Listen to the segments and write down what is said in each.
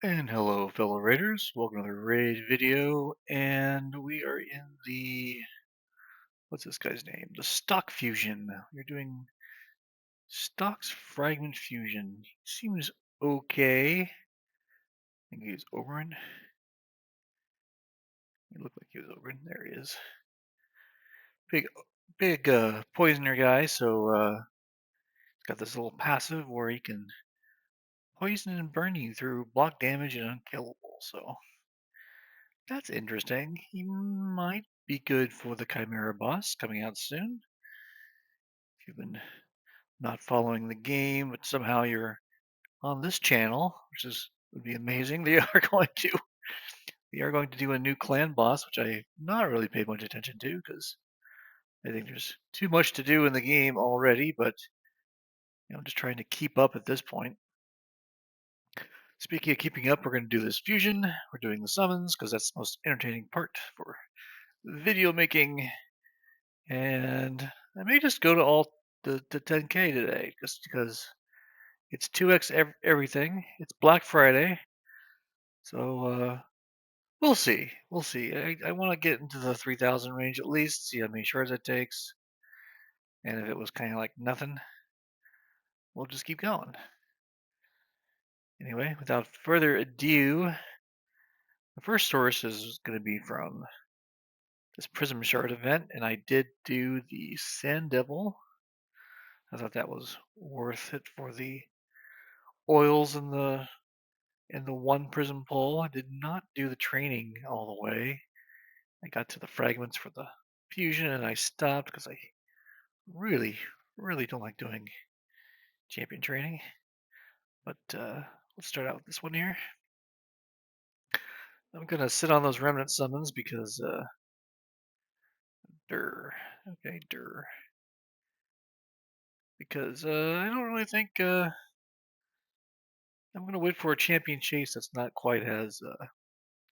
And hello, fellow raiders. Welcome to the raid video, and we are in the what's this guy's name? The Stokk fusion. We're doing Stock's fragment fusion. Seems okay. I think he's Oberon. He looked like he was Oberon. There he is. Big poisoner guy. So he's got this little passive where he can poison and burn you through block damage and unkillable. So that's interesting. He might be good for the Chimera boss coming out soon. If you've been not following the game, but somehow you're on this channel, which is would be amazing. They are going to do a new clan boss, which I not really paid much attention to because I think there's too much to do in the game already. But I'm just trying to keep up at this point. Speaking of keeping up, we're going to do this fusion. We're doing the summons because that's the most entertaining part for video making. And I may just go to all the 10K today just because it's 2x everything. It's Black Friday. So we'll see. We'll see. I want to get into the 3,000 range at least, see how many shards it takes. And if it was kind of like nothing, we'll just keep going. Anyway, without further ado, the first source is going to be from this Prism Shard event, and I did do the Sand Devil. I thought that was worth it for the oils and the one prism pull. I did not do the training all the way. I got to the fragments for the fusion and I stopped because I really, really don't like doing champion training. But let's start out with this one here. I'm gonna sit on those remnant summons because okay, because I don't really think I'm gonna wait for a champion chase that's not quite as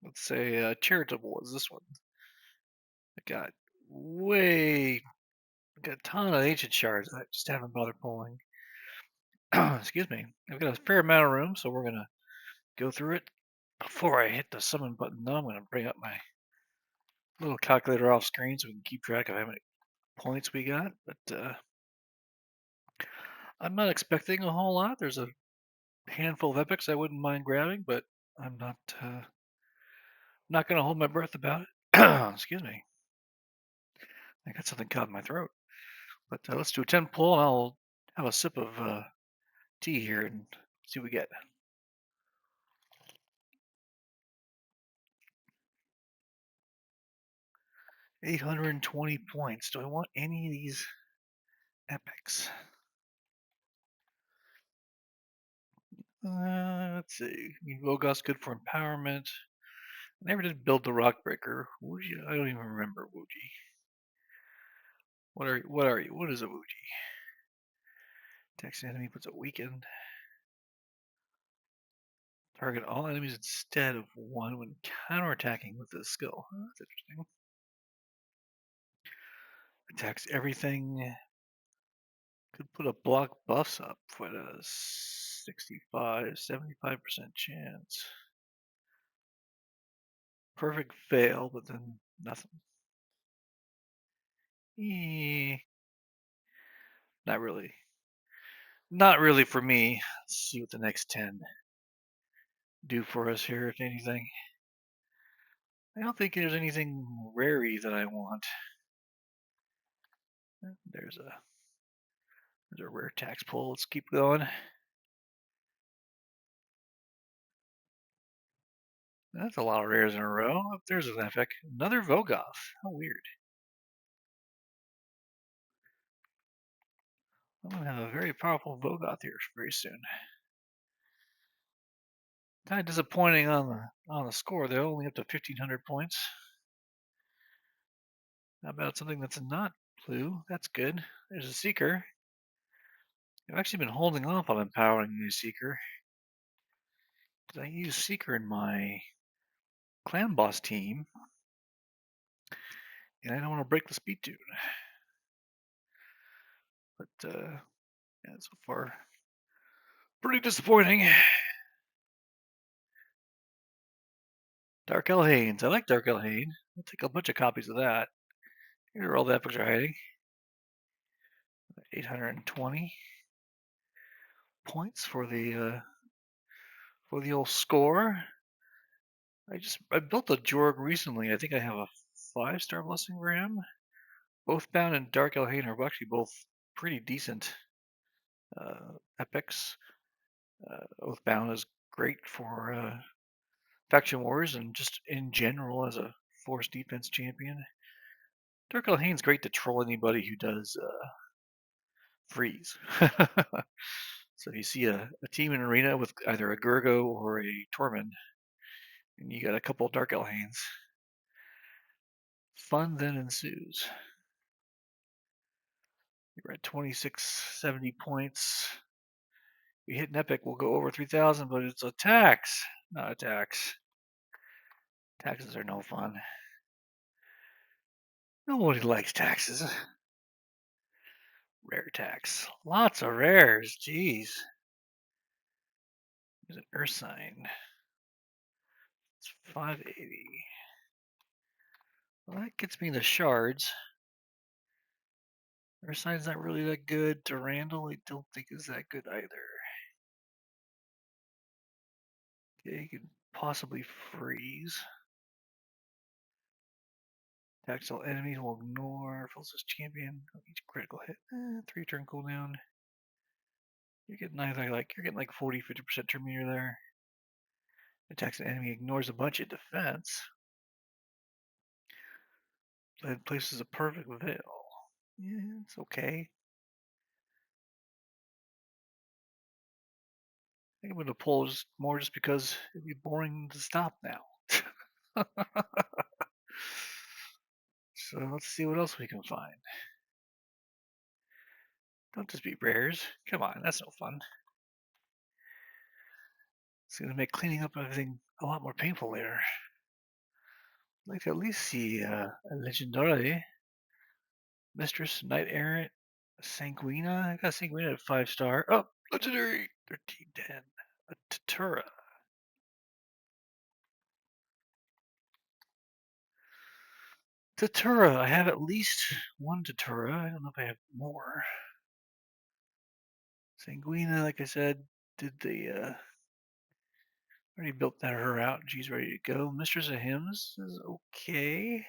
let's say charitable as this one. I got got a ton of ancient shards I just haven't bothered pulling. Excuse me. I've got a fair amount of room, so we're gonna go through it. Before I hit the summon button, though, I'm gonna bring up my little calculator off screen so we can keep track of how many points we got. But I'm not expecting a whole lot. There's a handful of epics I wouldn't mind grabbing, but I'm not gonna hold my breath about it. Excuse me. I got something caught in my throat. But let's do a 10 pull, and I'll have a sip of tea here and see what we get. 820 points. Do I want any of these epics? Let's see. I mean, Vogoth's good for empowerment. I never did build the Rockbreaker. Wuji, I don't even remember Wuji. What are you? What are you? What is a Wuji? Attacks enemy, puts a weakened. Target all enemies instead of one when counterattacking with this skill. Oh, that's interesting. Attacks everything. Could put a block buffs up for a 65, 75% chance. Perfect fail, but then nothing. Not really. Not really for me. Let's see what the next 10 do for us here, if anything. I don't think there's anything rare that I want. There's a rare tax pull. Let's keep going. That's a lot of rares in a row. Oh, there's an epic. Another Vogoth. How weird. I'm gonna have a very powerful Vogoth here very soon. Kind of disappointing on the score. They're only up to 1,500 points. How about something that's not blue? That's good. There's a Seeker. I've actually been holding off on empowering the Seeker. I use Seeker in my clan boss team, and I don't want to break the speed tune. But yeah, so far, pretty disappointing. Dark Elhanes. I like Dark Elhane. I'll take a bunch of copies of that. Here are all the epics are hiding. 820 points for the old score. I built a Jorg recently. I think I have a 5-star blessing for him. Oathbound and Dark Elhane are actually both pretty decent epics. Oathbound is great for faction wars and just in general as a force defense champion. Dark Elhane's great to troll anybody who does freeze. So if you see a team in arena with either a Gurgo or a Tormund, and you got a couple of Dark Elhanes, fun then ensues. You're at 2670 points. You hit an epic, we'll go over 3,000, but it's a tax, not a tax. Taxes are no fun. Nobody likes taxes. Rare tax. Lots of rares, jeez. There's an Earth sign. It's 580. Well, that gets me the shards. Earth sign's not really that good. Durandal, I don't think is that good either. Okay, you could possibly freeze. Tactile enemies will ignore. Fills this champion. Each critical hit. 3-turn cooldown. You're getting like 40-50% turn meter there. Attacks an enemy, ignores a bunch of defense. That places a perfect veil. Yeah, it's okay. I think I'm gonna pull just more just because it'd be boring to stop now. So let's see what else we can find. Don't just be rares. Come on, that's no fun. It's gonna make cleaning up everything a lot more painful later. I'd like to at least see a legendary. Mistress, Knight Errant, Sanguina. I got Sanguina at 5-star. Oh, legendary! 1310. A Tatura. Tatura. I have at least one Tatura. I don't know if I have more. Sanguina, like I said, did the already built that her out. She's ready to go. Mistress of Hymns is okay.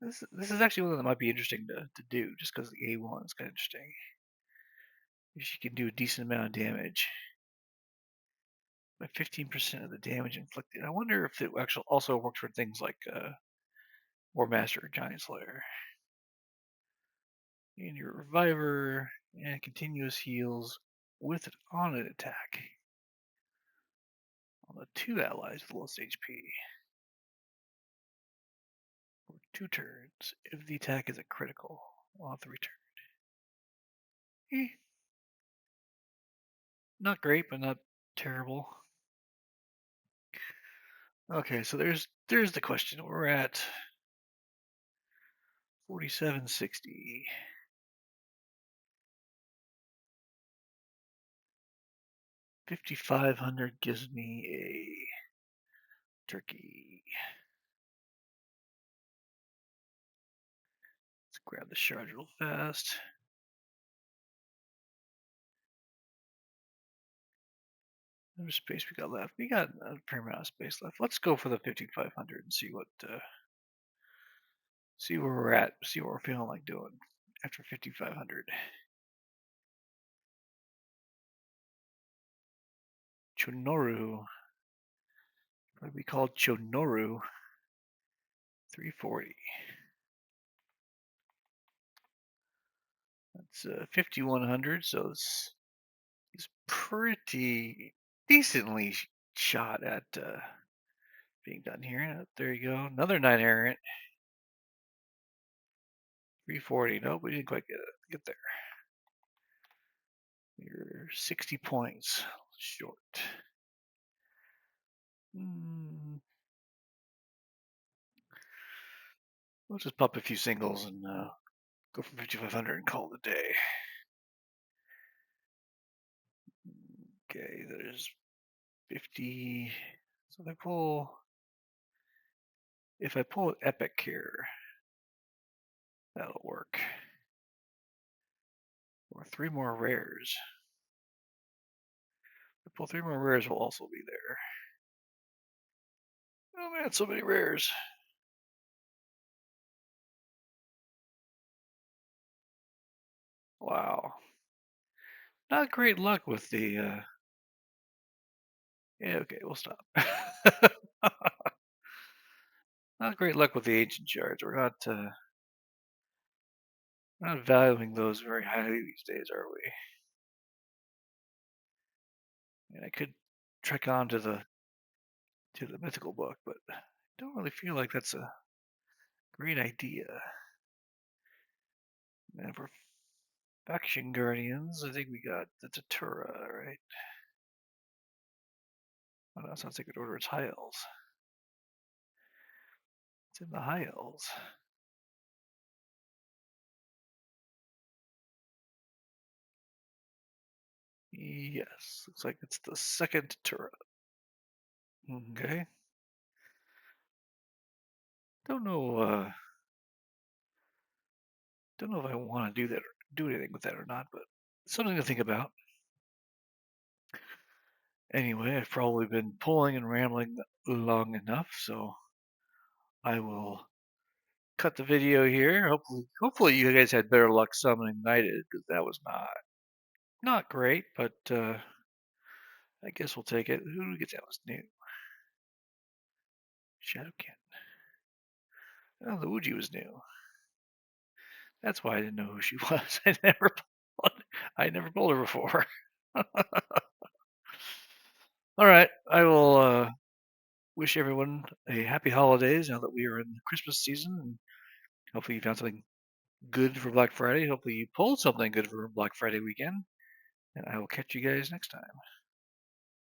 This is actually one that might be interesting to do, just because the A1 is kind of interesting. If she can do a decent amount of damage. By 15% of the damage inflicted. I wonder if it actually also works for things like War Master or Giant Slayer. And your Reviver and continuous heals with it on an attack on the 2 allies with lowest HP. For 2 turns, if the attack is a critical on the return. Not great, but not terrible. Okay, so there's the question. We're at 4760. 5,500 gives me a turkey. Let's grab the shard real fast. How much space we got left? We got a fair amount of space left. Let's go for the 5,500 and see what see where we're at. See what we're feeling like doing after 5,500. Chonoru. Probably be called Chonoru. 340. That's 5,100. So it's pretty decently shot at being done here. There you go. Another 9 errant. 340. Nope, we didn't quite get there. You're 60 points short. We'll just pop a few singles and go for 5,500 and call it a day. Okay, there's 50. So if I pull an epic here, that'll work. Or 3 more rares. If I pull 3 more rares, will also be there. Oh man, so many rares. Wow. Not great luck with the, yeah, okay, we'll stop. Not great luck with the ancient shards. We're not valuing those very highly these days, are we? And I could trek on to the mythical book, but I don't really feel like that's a great idea. And for faction guardians, I think we got the Datura, right? Oh, no, sounds like it order its high elves. It's in the high elves. Yes, looks like it's the second Datura. Okay. Don't know. Don't know if I want to do that or do anything with that or not, but something to think about. Anyway, I've probably been pulling and rambling long enough, so I will cut the video here. Hopefully you guys had better luck summoning Knighted, because that was not great, but I guess we'll take it. Who do we get that was new? Shadowkin. Oh, the Uji was new. That's why I didn't know who she was. I never pulled her before. All right, I will wish everyone a happy holidays now that we are in the Christmas season, and hopefully you found something good for Black Friday. Hopefully you pulled something good for Black Friday weekend, and I will catch you guys next time.